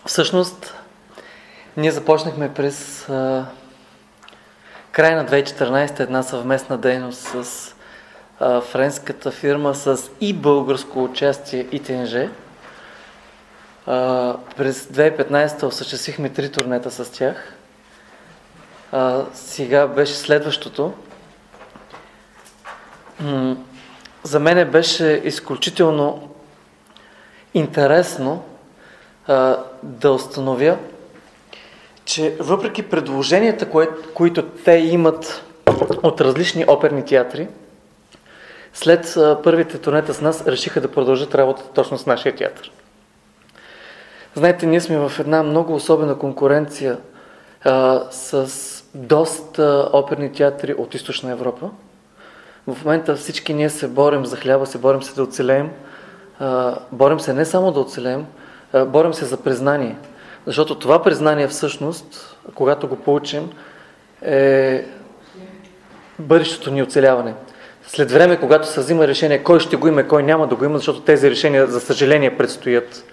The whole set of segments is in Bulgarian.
Всъщност, ние започнахме през края на 2014 една съвместна дейност с френската фирма с и българско участие ИТНЖ. През 2015 осъществихме 3 турнета с тях. Сега беше следващото. За мен беше изключително интересно да установя, че въпреки предложенията, които те имат от различни оперни театри, след първите турнета с нас решиха да продължат работата точно с нашия театър. Знаете, ние сме в една много особена конкуренция с доста оперни театри от Източна Европа. В момента всички ние се борим за хляба, борим се да оцелеем. Борим се не само да оцелеем, борим се за признание. Защото това признание всъщност, когато го получим, е бъдещото ни оцеляване. След време, когато се взима решение кой ще го има, кой няма да го има, защото тези решения, за съжаление, предстоят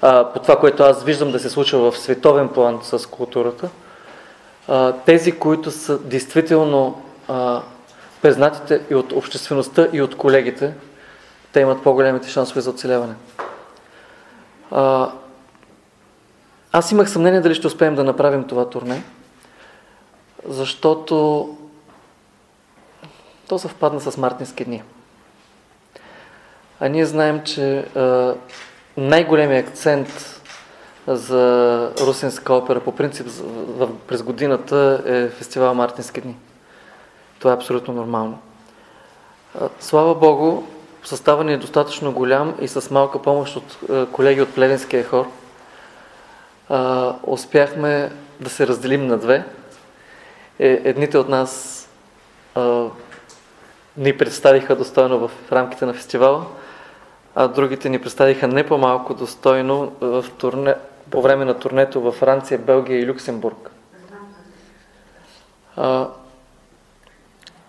по това, което аз виждам да се случва в световен план с културата, тези, които са действително признатите и от обществеността, и от колегите, те имат по-големите шансове за оцеляване. Аз имах съмнение дали ще успеем да направим това турне, защото то съвпадна с мартински дни. А ние знаем, че най-големият акцент за русинска опера по принцип през годината е фестивал Мартински дни. Това е абсолютно нормално. Слава Богу, съставът ни е достатъчно голям и с малка помощ от колеги от Плевенския хор успяхме да се разделим на две. Едните от нас ни представиха достойно в рамките на фестивала, а другите ни представиха не по-малко достойно по време на турнето във Франция, Белгия и Люксембург.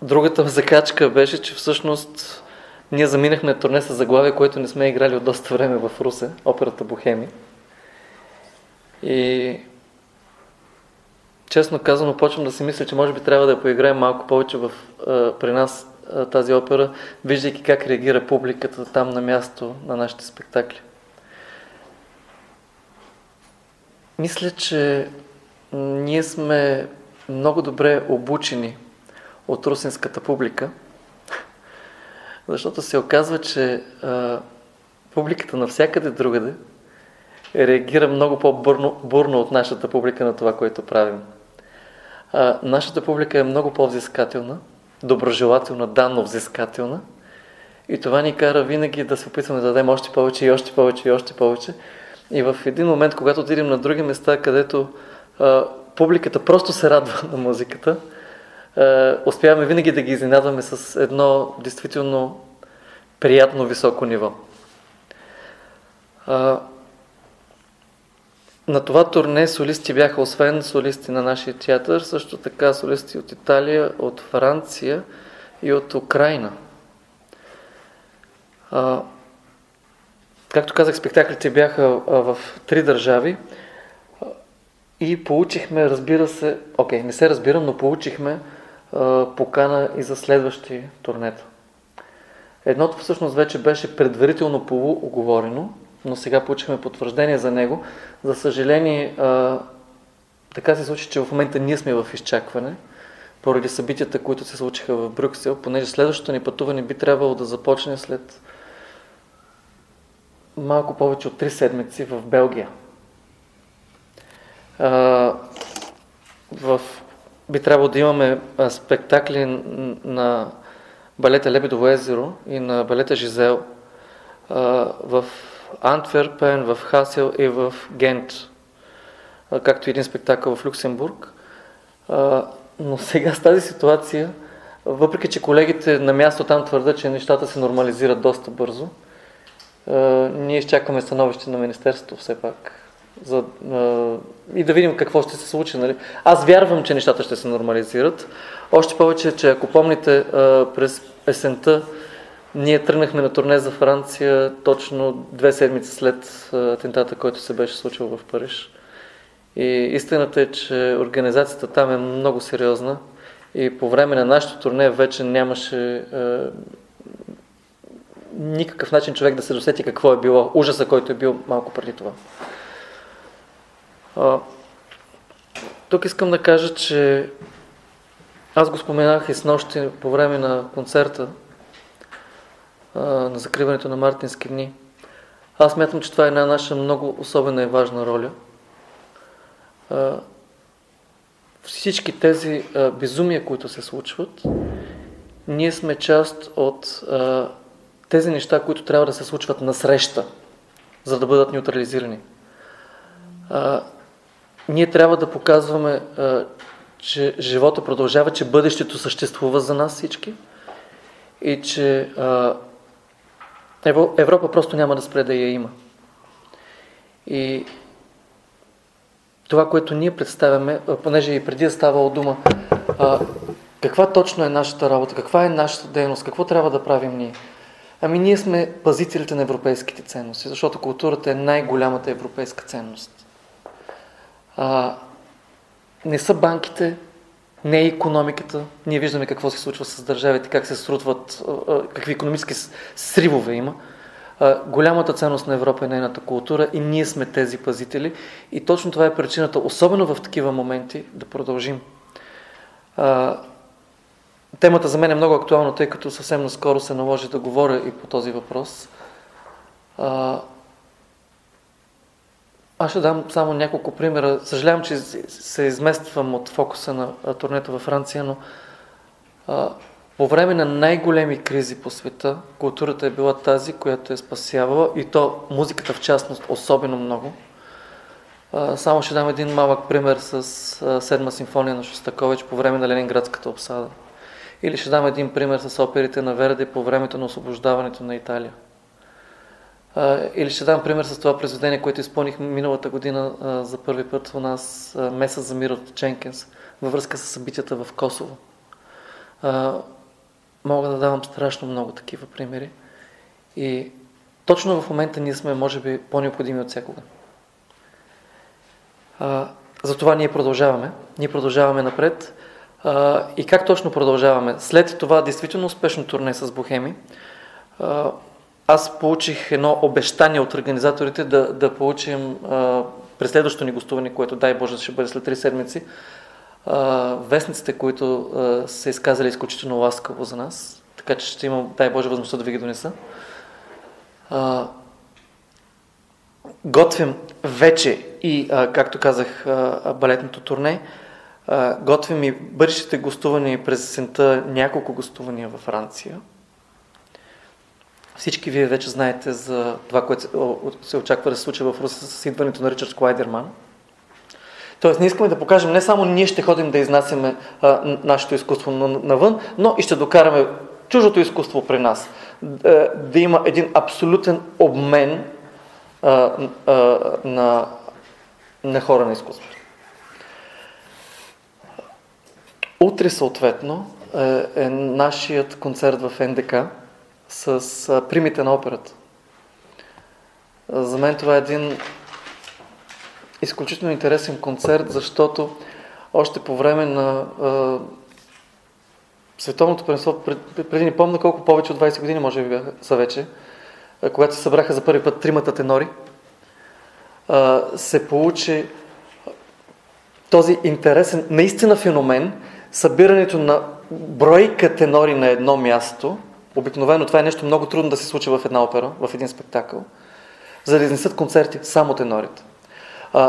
Другата закачка беше, че всъщност ние заминахме турне с заглавие, което не сме играли от доста време в Русе, операта Бохеми. И честно казано, почвам да си мисля, че може би трябва да поиграем малко повече при нас тази опера, виждайки как реагира публиката там на място на нашите спектакли. Мисля, че ние сме много добре обучени от русинската публика, защото се оказва, че публиката навсякъде другаде реагира много по-бурно от нашата публика на това, което правим. Нашата публика е много по-взискателна, доброжелателна, но взискателна, и това ни кара винаги да се опитваме да дадем още повече и още повече и още повече. И в един момент, когато отидем на други места, където публиката просто се радва на музиката, успяваме винаги да ги изненадваме с едно действително приятно високо ниво. На това турне солисти бяха, освен солисти на нашия театър, също така солисти от Италия, от Франция и от Украйна. Както казах, спектаклите бяха в 3 държави и получихме, разбира се, не се разбирам, но получихме покана и за следващи турнета. Едното всъщност вече беше предварително полууговорено, но сега получихме потвърждение за него. За съжаление, така се случи, че в момента ние сме в изчакване, поради събитията, които се случиха в Брюксел, понеже следващото ни пътуване би трябвало да започне след малко повече от 3 седмици в Белгия. Би трябвало да имаме спектакли на балета Лебедово езеро и на балета Жизел в Антверпен, в Хасел и в Гент, както и един спектакъл в Люксембург. Но сега с тази ситуация, въпреки че колегите на място там твърдят, че нещата се нормализират доста бързо, ние изчакваме становище на Министерството все пак. И да видим какво ще се случи. Нали? Аз вярвам, че нещата ще се нормализират. Още повече, че ако помните, през есента Ние тръгнахме на турне за Франция точно 2 седмици след атентата, който се беше случил в Париж. И истината е, че организацията там е много сериозна и по време на нашето турне вече нямаше никакъв начин човек да се досети какво е било, ужаса, който е бил малко преди това. Тук искам да кажа, че аз го споменах и снощи по време на концерта на закриването на Мартински дни. Аз смятам, че това е една наша много особена и важна роля. Всички тези безумия, които се случват, ние сме част от тези неща, които трябва да се случват насреща, за да бъдат неутрализирани. Ние трябва да показваме, че живота продължава, че бъдещето съществува за нас всички и че Европа просто няма да спре да я има. И това, което ние представяме, понеже и преди да ставало дума, каква точно е нашата работа, каква е нашата дейност, какво трябва да правим ние? Ами ние сме пазителите на европейските ценности, защото културата е най-голямата европейска ценност. Не са банките, не е икономиката. Ние виждаме какво се случва с държавите, как се срутват, какви икономически сривове има. Голямата ценност на Европа е нейната култура и ние сме тези пазители. И точно това е причината, особено в такива моменти, да продължим. Темата за мен е много актуална, тъй като съвсем наскоро се наложи да говоря и по този въпрос. Аз ще дам само няколко примера. Съжалявам, че се измествам от фокуса на турнето във Франция, но по време на най-големи кризи по света, културата е била тази, която е спасявала, и то музиката в частност особено много. Само ще дам един малък пример с Седма симфония на Шостакович по време на Ленинградската обсада. Или ще дам един пример с оперите на Верди по времето на освобождаването на Италия. Или ще дам пример с това произведение, което изпълних миналата година за първи път у нас, Меса за мир от Дженкинс, във връзка с събитията в Косово. Мога да давам страшно много такива примери. И точно в момента ние сме, може би, по-необходими от всякога. Затова ние продължаваме. Ние продължаваме напред. И как точно продължаваме? След това действително успешно турне с Бохеми, аз получих едно обещание от организаторите да получим през следващото ни гостуване, което дай Боже ще бъде след 3 седмици, вестниците, които са изказали изключително ласкаво за нас, така че ще имам, дай Боже, възможността да ви ги донеса. Готвим вече и, както казах, балетното турне. Готвим и бъдещите гостувания през есента, няколко гостувания във Франция. Всички вие вече знаете за това, което се очаква да се случи в Руси с идването на Ричард Клайдерман. Тоест, не искаме да покажем, не само ние ще ходим да изнасяме нашето изкуство навън, но и ще докараме чуждото изкуство при нас. Да има един абсолютен обмен на хора на изкуството. Утре съответно е нашият концерт в НДК с примите на операта. За мен това е един изключително интересен концерт, защото още по време на световното първенство, преди не помня колко, повече от 20 години може би бяха са вече, когато се събраха за първи път тримата тенори, се получи този интересен, наистина феномен, събирането на бройка тенори на едно място. Обикновено това е нещо много трудно да се случи в една опера, в един спектакъл, за да изнесат концерти само тенорите.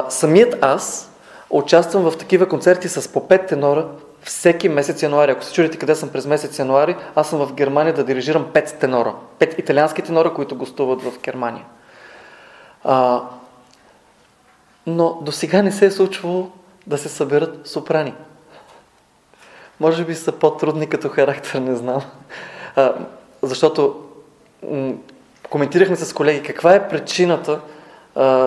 Самият аз участвам в такива концерти с по 5 тенора всеки месец януари. Ако се чудите къде съм през месец януари, аз съм в Германия да дирижирам 5 тенора. 5 италиански тенора, които гостуват в Германия. Но до сега не се е случвало да се съберат сопрани. Може би са по-трудни като характер, не знам. Защото коментирахме с колеги каква е причината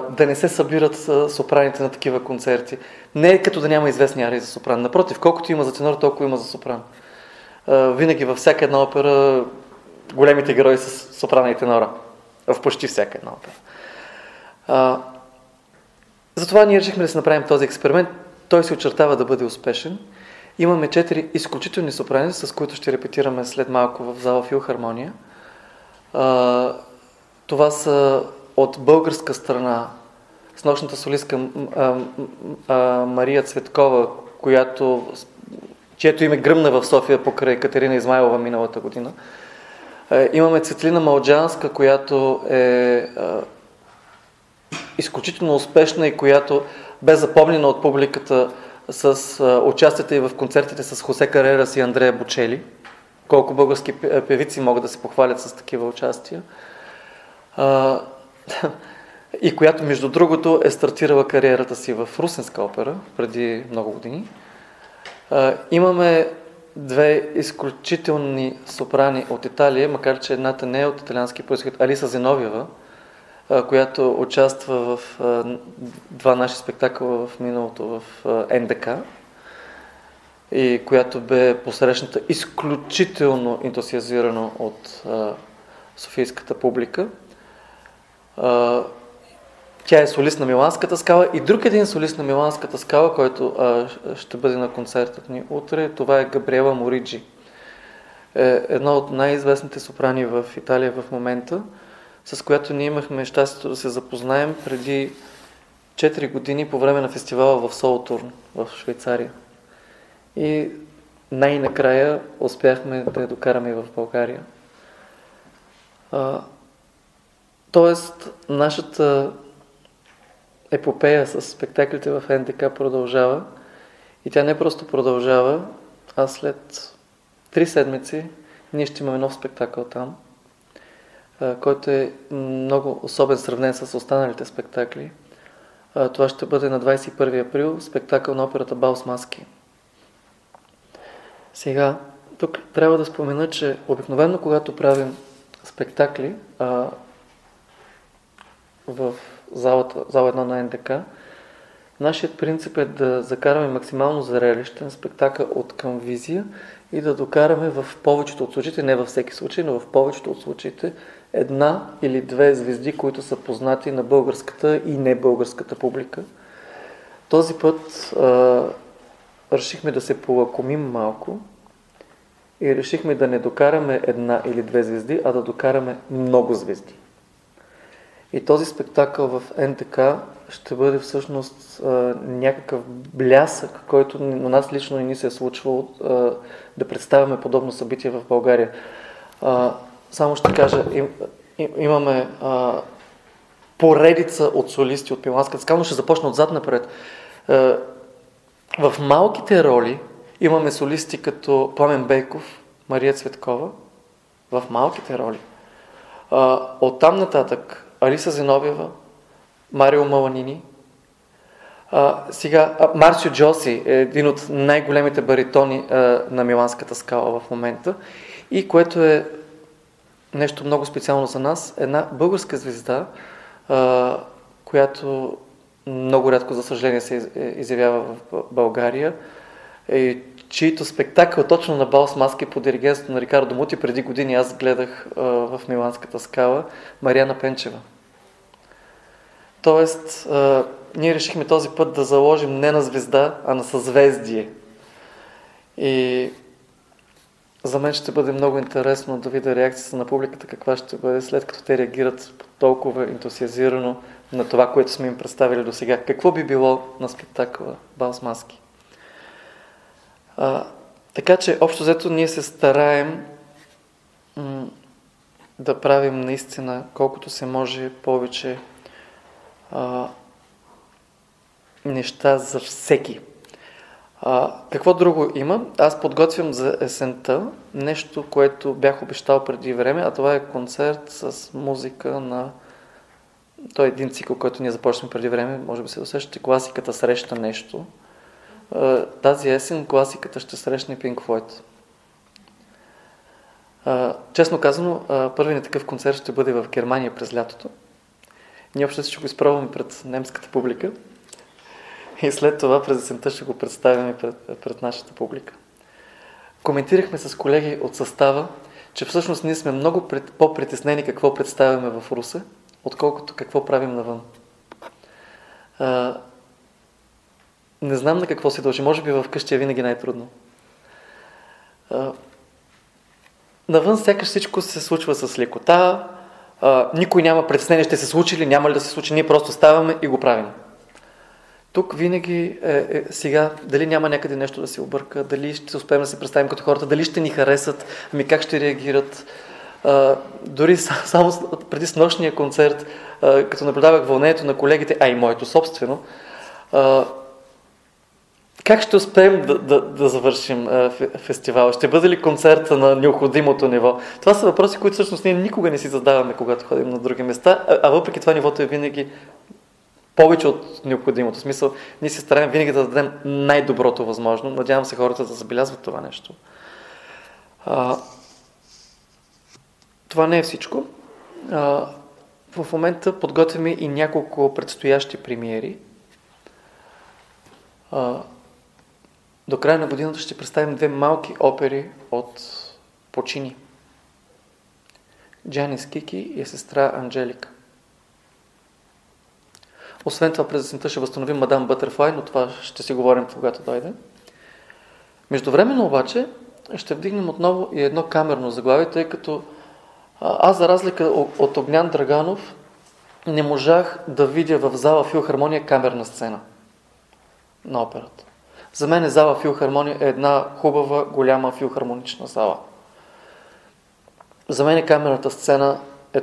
да не се събират сопраните на такива концерти. Не е като да няма известни арии за сопран. Напротив, колкото има за тенор, толкова има за сопран. Винаги във всяка една опера големите герои с сопрана и тенора в почти всяка една опера. Затова ние решихме да си направим този експеримент. Той се очертава да бъде успешен. Имаме 4 изключителни сопрани, с които ще репетираме след малко в зала Филхармония. Това са от българска страна с нощната солистка Мария Цветкова, чието име гръмна в София покрай Катерина Измайлова миналата година. Имаме Цветлина Малджанска, която е изключително успешна и която бе запомнена от публиката с участията и в концертите с Хосе Карерас и Андрея Бочели. Колко български певици могат да се похвалят с такива участия. И която, между другото, е стартирала кариерата си в Русенска опера преди много години. Имаме 2 изключителни сопрани от Италия, макар че едната не е от италиански произход, Алиса Зиновиева, която участва в 2 наши спектакъла в миналото в НДК и която бе посрещната изключително ентусиазирано от софийската публика. Тя е солист на Миланската скала и друг един солист на Миланската скала, който ще бъде на концертът ни утре, това е Габриела Мориджи. Една от най-известните сопрани в Италия в момента, с която ние имахме щастието да се запознаем преди 4 години по време на фестивала в Солтурн в Швейцария. И най-накрая успяхме да я докараме и в България. Тоест, нашата епопея с спектаклите в НДК продължава и тя не просто продължава, а след 3 седмици ние ще имаме нов спектакъл там, който е много особен сравнен с останалите спектакли. Това ще бъде на 21 април спектакъл на операта Бал с маски. Сега, тук трябва да спомена, че обикновено когато правим спектакли в зала 1 на НДК, нашият принцип е да закараме максимално зрелищен спектакъл от към визия и да докараме в повечето от случаите, не във всеки случай, но в повечето от случаите 1 или 2 звезди, които са познати на българската и небългарската публика. Този път решихме да се полакомим малко и решихме да не докараме 1 или 2 звезди, а да докараме много звезди. И този спектакъл в НДК ще бъде всъщност някакъв блясък, който на нас лично не ни се е случвало да представяме подобно събитие в България. Само ще кажа, имаме поредица от солисти от Миланската скала, но ще започна отзад напред. В малките роли имаме солисти като Пламен Бейков, Мария Цветкова, в малките роли. Оттам нататък Алиса Зиновиева, Марио Маланини, Марсио Джоси е един от най-големите баритони на Миланската скала в момента и което е нещо много специално за нас, една българска звезда, която много рядко, за съжаление, се изявява в България, чието спектакъл точно на Бал с маски по диригентството на Рикардо Мути преди години аз гледах в Миланската скала, Мариана Пенчева. Тоест, ние решихме този път да заложим не на звезда, а на съзвездие. И за мен ще бъде много интересно да видя реакцията на публиката, каква ще бъде, след като те реагират толкова ентусиазирано на това, което сме им представили до сега. Какво би било на спектакъла Бал с маски? Така че, общо взето, ние се стараем да правим наистина колкото се може повече неща за всеки. Какво друго има? Аз подготвям за есента нещо, което бях обещал преди време, а това е концерт с музика на... Той е един цикъл, който ние започнем преди време, може би се досещате, класиката среща нещо. Тази есен класиката ще срещне Pink Floyd. Честно казано, първият ни такъв концерт ще бъде в Германия през лятото. Ние общо ще го изпробваме пред немската публика и след това през есента ще го представим пред нашата публика. Коментирахме с колеги от състава, че всъщност ние сме много по-притеснени какво представяме в Русе, отколкото какво правим навън. Не знам на какво се дължи. Може би вкъщи е винаги най-трудно. Навън сякаш всичко се случва с лекота, никой няма притеснение, ще се случи ли, няма ли да се случи, ние просто ставаме и го правим. Тук винаги сега, дали няма някъде нещо да се обърка, дали ще успеем да се представим като хората, дали ще ни харесат, как ще реагират. Дори само преди снощния концерт, като наблюдавах вълнението на колегите, а и моето собствено, как ще успеем да завършим фестивала? Ще бъде ли концерта на необходимото ниво? Това са въпроси, които всъщност ние никога не си задаваме, когато ходим на други места, а въпреки това нивото е винаги повече от необходимото. В смисъл, ние се стараем винаги да дадем най-доброто възможно. Надявам се хората да забелязват това нещо. Това не е всичко. В момента подготвяме и няколко предстоящи премиери. До края на годината ще представим 2 малки опери от Почини. Джанис Кики и сестра Анджелика. Освен това, през есента ще възстановим Мадам Бътърфлай, но това ще си говорим, когато дойде. Междувременно обаче ще вдигнем отново и едно камерно заглавие, тъй като аз, за разлика от Огнян Драганов, не можах да видя в зала Филхармония камерна сцена на операта. За мен зала Филхармония е една хубава, голяма филхармонична зала. За мен камерната сцена е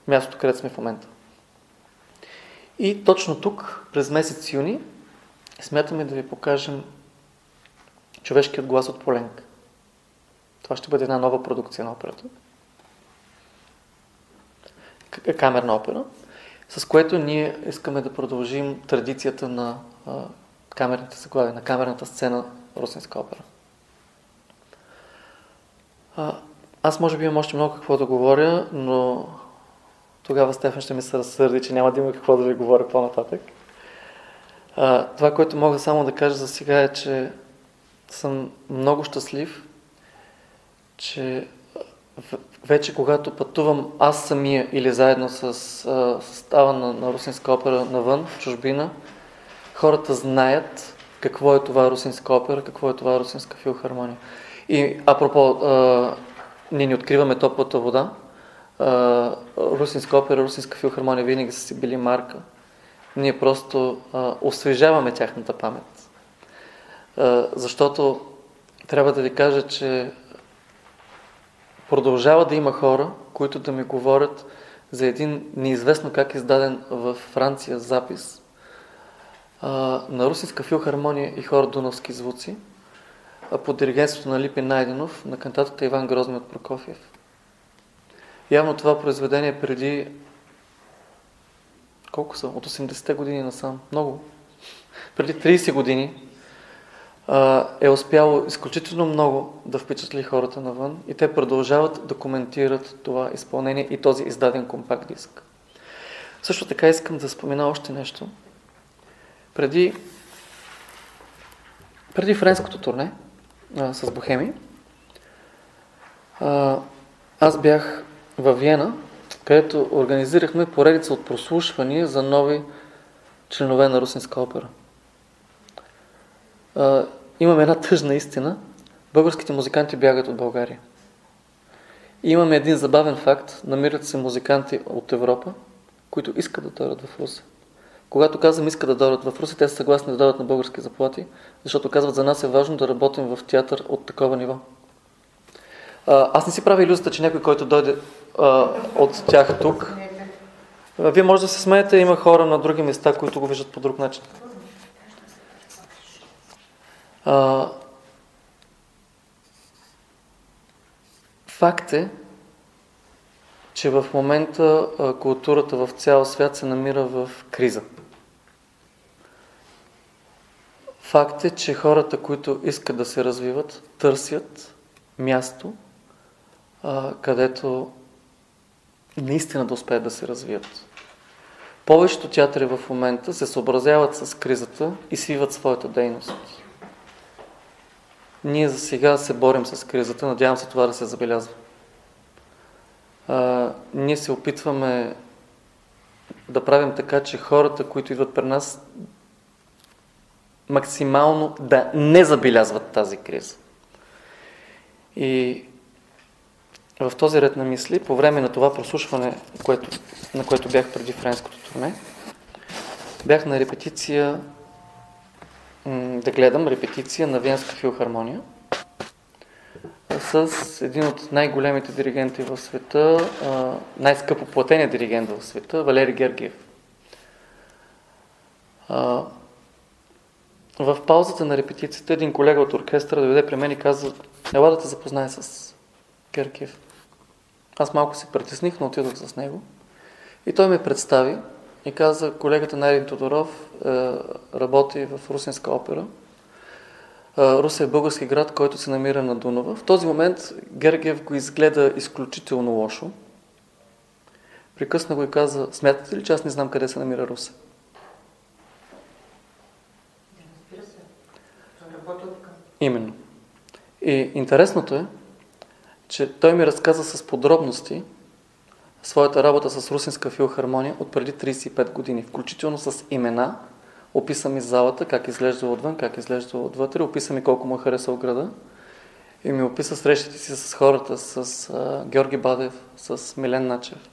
мястото, където сме в момента. И точно тук, през месец юни, смятаме да ви покажем Човешкият глас от Поленк. Това ще бъде една нова продукция на операта. Камерна опера, с което ние искаме да продължим традицията на камерните заглавия, на камерната сцена Русинска опера. Аз може би имам още много какво да говоря, но тогава Стефан ще ми се разсърди, че няма да има какво да ви говоря по-нататък. Това, което мога само да кажа за сега е, че съм много щастлив, че вече когато пътувам аз самия или заедно с състава на Русинска опера навън, в чужбина, хората знаят какво е това Русинска опера, какво е това Русинска филхармония. И апропо, ние не откриваме топлата вода. Русинска опера, Русинска филхармония винаги са си били марка. Ние просто освежаваме тяхната памет. Защото трябва да ви кажа, че продължава да има хора, които да ми говорят за един неизвестно как издаден във Франция запис на Русинска филхармония и хор Дунавски звуци под диригентството на Липин Найденов на кантатата Иван Грозни от Прокофиев. Явно това произведение преди колко са? От 80-те години насам. Много. Преди 30 години е успяло изключително много да впечатли хората навън и те продължават да коментират това изпълнение и този издаден компакт диск. Също така искам да спомена още нещо. Преди френското турне с Бохеми, аз бях във Виена, където организирахме поредица от прослушвания за нови членове на Русинска опера. Имаме една тъжна истина. Българските музиканти бягат от България. И имаме един забавен факт. Намират се музиканти от Европа, които искат да дойдат в Русе. Когато казвам искат да дойдат в Русе, те са съгласни да дойдат на български заплати, защото казват, за нас е важно да работим в театър от такова ниво. Аз не си правя илюзията, че някой, който дойде от тях тук, вие може да се смеете, има хора на други места, които го виждат по друг начин. Факт е, че в момента културата в цял свят се намира в криза. Факт е, че хората, които искат да се развиват, търсят място, където наистина да успеят да се развият. Повечето театри в момента се съобразяват с кризата и свиват своята дейност. Ние за сега се борим с кризата, надявам се това да се забелязва. ние се опитваме да правим така, че хората, които идват при нас, максимално да не забелязват тази криза. И в този ред на мисли, по време на това прослушване, на което бях преди френското турне, бях на репетиция, да гледам репетиция на Виенска филхармония с един от най-големите диригенти в света, най-скъпо платения диригент в света, Валери Гергиев. В паузата на репетицията един колега от оркестъра дойде при мен и каза: ела да те запознае с Гергиев. Аз малко се притесних, но отидох с него. И той ме представи и каза: колегата Найден Тодоров работи в Русинска опера. Русе е български град, който се намира на Дунава. В този момент Гергиев го изгледа изключително лошо. Прекъсна го и каза: смятате ли, че аз не знам къде се намира Русе? Разбира се. Работил така. Именно. И интересното е, че той ми разказа с подробности своята работа с Русинска филхармония от преди 35 години, включително с имена. Описа ми залата, как изглежда отвън, как изглежда отвътре, описа ми колко му е харесал града и ми описа срещите си с хората, с Георги Бадев, с Милен Начев.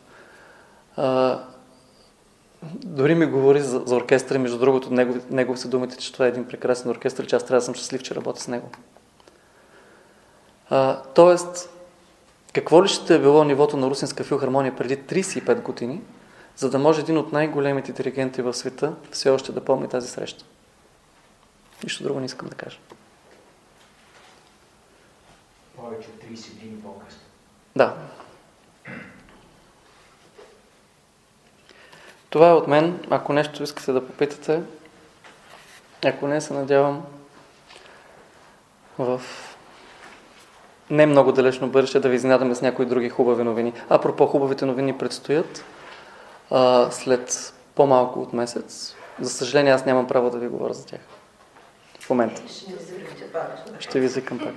Дори ми говори за оркестър, между другото, негови са думите, че това е един прекрасен оркестър, че аз трябва да съм щастлив, че работя с него. Тоест, какво ли ще е било нивото на Русинска филхармония преди 35 години, за да може един от най-големите диригенти в света все още да помни тази среща? Нищо друго не искам да кажа. Повече 30 години по-късно. Да. Това е от мен. Ако нещо искате да попитате, ако не, се надявам в не много далечно бъдеще да ви изненадаме с някои други хубави новини. Апропо, хубавите новини предстоят след по-малко от месец. За съжаление, аз нямам право да ви говоря за тях. В момента. Ще ви извикам пак.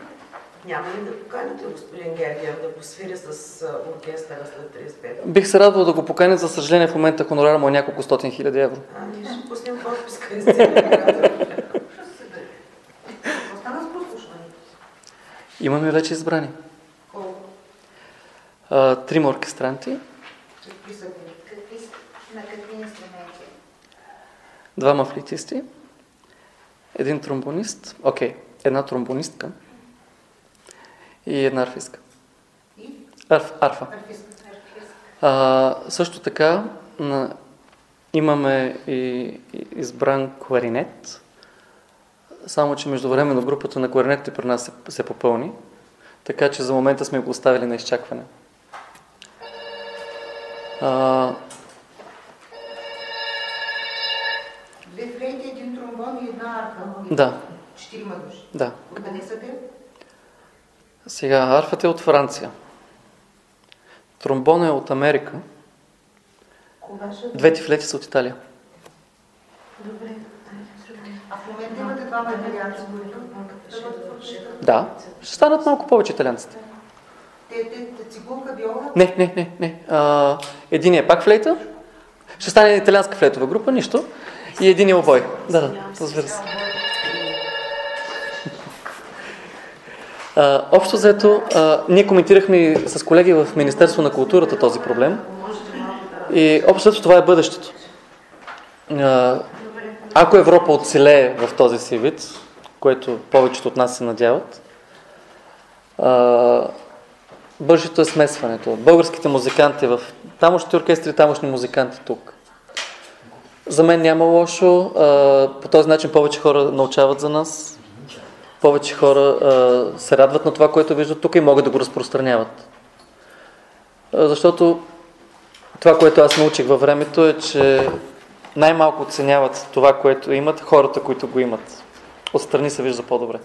Няма ли да поканите господин Гергиев да посвири с оркестъра след 35? Бих се радвал да го поканя, за съжаление в момента хонорара му е няколко стотин хиляди евро. Ние ще пуснем подписка и стига. Остана с прослушването. Имаме вече избрани. Колко? 3 оркестранти. Какви са ви? На какви инструменти? 2 флейтисти. 1 тромбонист. Една тромбонистка. И 1 арфистка. И? Арфа. Също така имаме и избран кларинет, само че междувременно групата на кларинетите при нас се попълни, така че за момента сме го оставили на изчакване. Две флейти, 1 тромбон и 1 арфа. Да. 4 души. Да. Откъде са те? Сега, арфата е от Франция. Тромбона е от Америка. Кога ще... Двете флейти са от Италия. Добре. А в момента имате 2 италианци, които ще бъдат. Да. Ще станат малко повече италианците. Те цигулка, виола? Не. Един е пак флейта. Ще стане италианска флейтова група, нищо. И един е обой. Да, разбира се. Общо взето, ние коментирахме с колеги в Министерство на културата този проблем. И общо взето това е бъдещето. Ако Европа оцелее в този си вид, което повечето от нас се надяват, бъдещето е смесването. Българските музиканти в тамошните оркестри, тамошни музиканти тук. За мен няма лошо. По този начин повече хора научават за нас. Повече хора се радват на това, което виждат тук и могат да го разпространяват. Защото това, което аз научих във времето е, че най-малко оценяват това, което имат хората, които го имат. Отстрани се вижда по-добре.